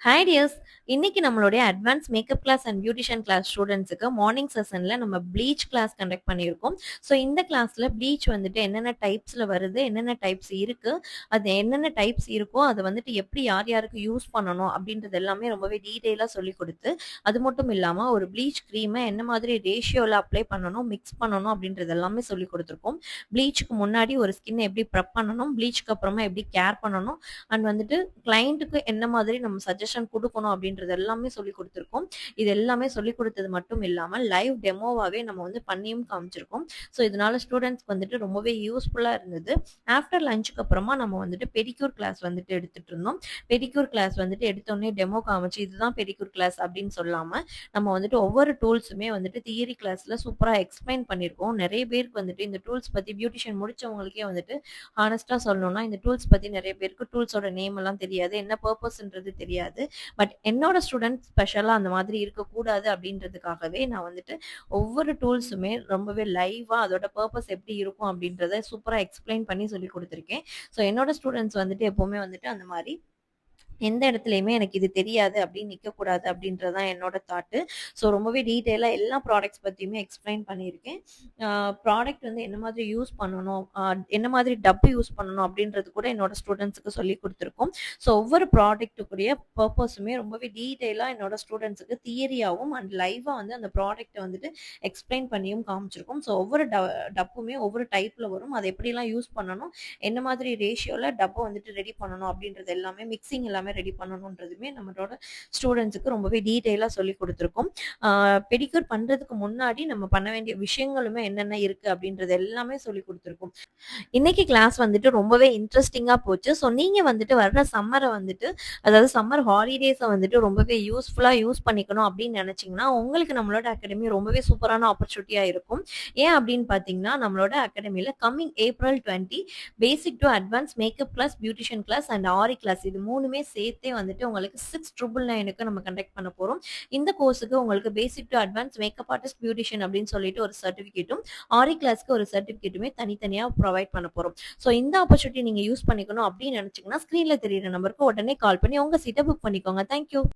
Hi dears. இன்னைக்கு நம்மளுடைய advance makeup class and beautician class ஸ்டூடெண்ட்ஸுக்கு மார்னிங் செஷன்ல நம்ம ப்ளீச் கிளாஸ் கண்டக்ட் பண்ணியிருக்கோம். ஸோ இந்த கிளாஸ்ல ப்ளீச் வந்துட்டு என்னென்ன டைப்ஸ்ல வருது, என்னென்ன டைப்ஸ் இருக்கு, அது என்னென்ன டைப்ஸ் இருக்கோ அதை வந்துட்டு எப்படி யார் யாருக்கு யூஸ் பண்ணணும் அப்படின்றது எல்லாமே ரொம்பவே டீட்டெயிலாக சொல்லி கொடுத்து, அது மட்டும் இல்லாமல் ஒரு ப்ளீச் க்ரீமை என்ன மாதிரி ரேஷியோவில் அப்ளை பண்ணணும், மிக்ஸ் பண்ணணும் அப்படின்றது எல்லாமே சொல்லி கொடுத்துருக்கோம். ப்ளீச்சுக்கு முன்னாடி ஒரு ஸ்கின்னை எப்படி ப்ரெப் பண்ணணும், ப்ளீச்சுக்கு அப்புறமா எப்படி கேர் பண்ணணும், அண்ட் வந்துட்டு கிளைண்ட்டுக்கு என்ன மாதிரி நம்ம சஜஷன் கொடுக்கணும் அப்படின்றது எல்லாமே சொல்லி கொடுத்துருக்கோம். இது எல்லாமே சொல்லி கொடுத்தது மட்டும் இல்லாமல் லைவ் டெமோவாகவே நம்ம வந்து பண்ணியும் காமிச்சிருக்கோம். ஸோ இதனால ஸ்டூடெண்ட்ஸ்க்கு வந்துட்டு ரொம்பவே யூஸ்ஃபுல்லாக இருந்தது. ஆஃப்டர் லஞ்சுக்கு அப்புறமா நம்ம வந்துட்டு பெடிக்யூர் கிளாஸ் வந்துட்டு எடுத்துட்டு இருந்தோம். பெடிக்யூர் கிளாஸ் வந்துட்டு எடுத்தோடனே டெமோ காமிச்சு இதுதான் பெடிக்யூர் கிளாஸ் அப்படின்னு சொல்லாமல் நம்ம வந்துட்டு ஒவ்வொரு டூல்ஸுமே வந்துட்டு தியரி கிளாஸில் சூப்பராக எக்ஸ்பிளைன் பண்ணியிருக்கோம். நிறைய பேருக்கு வந்துட்டு இந்த டூல்ஸ் பற்றி பியூட்டிஷியன் முடிச்சவங்களுக்கே வந்துட்டு ஹானஸ்ட்டாக சொல்லணும்னா இந்த டூல்ஸ் பற்றி நிறைய பேருக்கு டூல்ஸோட நேம் எல்லாம் தெரியாது, என்ன பர்பஸ்ன்றது தெரியாது. பட் என்னோட ஸ்டூடெண்ட் ஸ்பெஷலாக அந்த மாதிரி இருக்கக்கூடாது அப்படின்றதுக்காகவே நான் வந்துட்டு ஒவ்வொரு டூல்ஸுமே ரொம்பவே லைவாக அதோட பர்பஸ் எப்படி இருக்கும் அப்படின்றத சூப்பராக எக்ஸ்பிளைன் பண்ணி சொல்லி கொடுத்துருக்கேன். ஸோ என்னோட ஸ்டூடெண்ட்ஸ் வந்துட்டு எப்போவுமே வந்துட்டு அந்த மாதிரி எந்த இடத்துலையுமே எனக்கு இது தெரியாது அப்படின்னு நிற்கக்கூடாது அப்படின்றதான் என்னோட தாட்டு. ஸோ ரொம்பவே டீட்டெயிலாக எல்லா ப்ராடக்ட்ஸ் பற்றியுமே எக்ஸ்பிளைன் பண்ணியிருக்கேன். ப்ராடக்ட் வந்து என்ன மாதிரி யூஸ் பண்ணணும், என்ன மாதிரி டப்பு யூஸ் பண்ணணும் அப்படின்றது கூட என்னோட ஸ்டூடெண்ட்ஸுக்கு சொல்லி கொடுத்துருக்கோம். ஸோ ஒவ்வொரு ப்ராடக்ட்டுக்குரிய பர்பஸுமே ரொம்பவே டீட்டெயிலாக என்னோட ஸ்டூடெண்ட்ஸுக்கு தியரியாகவும் அண்ட் லைவாக வந்து அந்த ப்ராடக்ட்டை வந்துட்டு எக்ஸ்பிளைன் பண்ணியும் காமிச்சிருக்கோம். ஸோ ஒவ்வொரு டப்புமே ஒவ்வொரு டைப்பில் வரும், அதை எப்படிலாம் யூஸ் பண்ணணும், என்ன மாதிரி ரேஷியோவில் டப்பை வந்துட்டு ரெடி பண்ணணும் அப்படின்றது எல்லாமே மிக்சிங் எல்லாமே ரெடி பண்ணணுன்றதுமே நம்மளோட ஸ்டூடெண்ட்ஸுக்கு ரொம்பவே டீட்டெயிலாக சொல்லி கொடுத்துருக்கோம். பெடிக்யூர் பண்ணுறதுக்கு முன்னாடி நம்ம பண்ண வேண்டிய விஷயங்களுமே என்னென்ன இருக்குது அப்படின்றது எல்லாமே சொல்லி கொடுத்துருக்கோம். இன்னைக்கு கிளாஸ் வந்துட்டு ரொம்பவே இன்ட்ரெஸ்டிங்காக போச்சு. ஸோ நீங்கள் வந்துட்டு வர்ற சம்மரை வந்துட்டு, அதாவது சம்மர் ஹாலிடேஸை வந்துட்டு ரொம்பவே யூஸ்ஃபுல்லாக யூஸ் பண்ணிக்கணும் அப்படின்னு நினச்சிங்கன்னா உங்களுக்கு நம்மளோட அகாடமி ரொம்பவே சூப்பரான ஆப்பர்ச்சுனிட்டியாக இருக்கும். ஏன் அப்படின்னு பார்த்தீங்கன்னா நம்மளோட அகாடமியில் coming April 20 basic to advance makeup class, beautician class and aari class இது மூணுமே சேர்த்தே வந்துட்டு உங்களுக்கு 6,999 நம்ம கண்டக்ட் பண்ண போகிறோம். இந்த கோர்ஸுக்கு உங்களுக்கு பேசிக் to advance makeup artist, beautician அப்படின்னு சொல்லிட்டு ஒரு சர்டிஃபிகேட்டும், ஆரி கிளாஸ்க்கு ஒரு சர்டிஃபிகேட்டுமே தனித்தனியாக ப்ரொவைட் பண்ண போகிறோம். ஸோ இந்த ஆப்பர்ச்சுனிட்டி நீங்கள் யூஸ் பண்ணிக்கணும் அப்படின்னு நினச்சிங்கன்னா ஸ்க்ரீனில் தெரியுற நம்பருக்கு உடனே கால் பண்ணி உங்கள் சீட்டை புக் பண்ணிக்கோங்க. தேங்க்யூ.